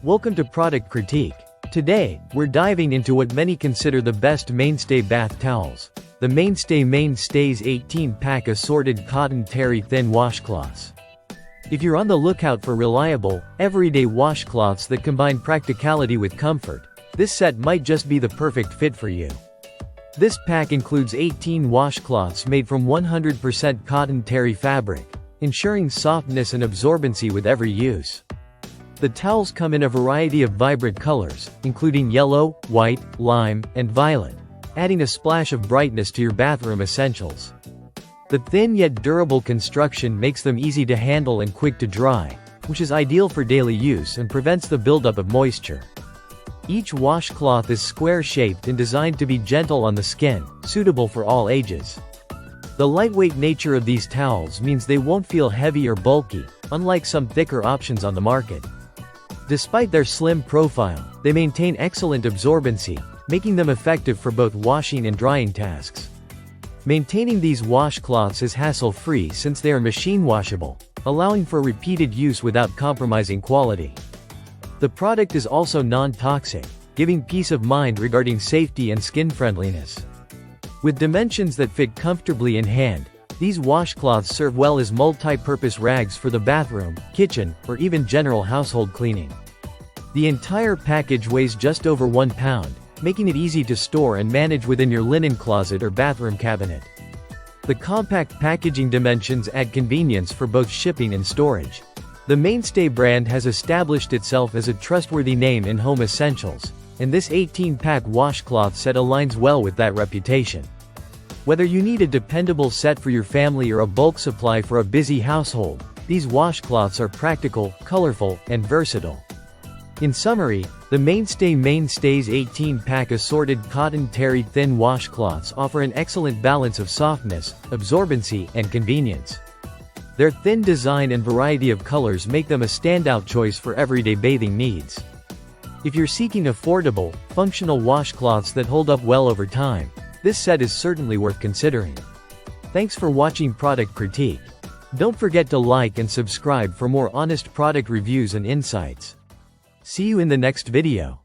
Welcome to Product Critique. Today, we're diving into what many consider the best Mainstay Bath Towels. The Mainstay's 18-pack assorted cotton terry thin washcloths. If you're on the lookout for reliable, everyday washcloths that combine practicality with comfort, this set might just be the perfect fit for you. This pack includes 18 washcloths made from 100% cotton terry fabric, ensuring softness and absorbency with every use. The towels come in a variety of vibrant colors, including yellow, white, lime, and violet, adding a splash of brightness to your bathroom essentials. The thin yet durable construction makes them easy to handle and quick to dry, which is ideal for daily use and prevents the buildup of moisture. Each washcloth is square-shaped and designed to be gentle on the skin, suitable for all ages. The lightweight nature of these towels means they won't feel heavy or bulky, unlike some thicker options on the market. Despite their slim profile, they maintain excellent absorbency, making them effective for both washing and drying tasks. Maintaining these washcloths is hassle-free since they are machine washable, allowing for repeated use without compromising quality. The product is also non-toxic, giving peace of mind regarding safety and skin friendliness. With dimensions that fit comfortably in hand, these washcloths serve well as multi-purpose rags for the bathroom, kitchen, or even general household cleaning. The entire package weighs just over 1 pound, making it easy to store and manage within your linen closet or bathroom cabinet. The compact packaging dimensions add convenience for both shipping and storage. The Mainstay brand has established itself as a trustworthy name in home essentials, and this 18-pack washcloth set aligns well with that reputation. Whether you need a dependable set for your family or a bulk supply for a busy household, these washcloths are practical, colorful, and versatile. In summary, the Mainstay's 18-pack assorted cotton terry thin washcloths offer an excellent balance of softness, absorbency, and convenience. Their thin design and variety of colors make them a standout choice for everyday bathing needs. If you're seeking affordable, functional washcloths that hold up well over time, this set is certainly worth considering. Thanks for watching Product Critique. Don't forget to like and subscribe for more honest product reviews and insights. See you in the next video.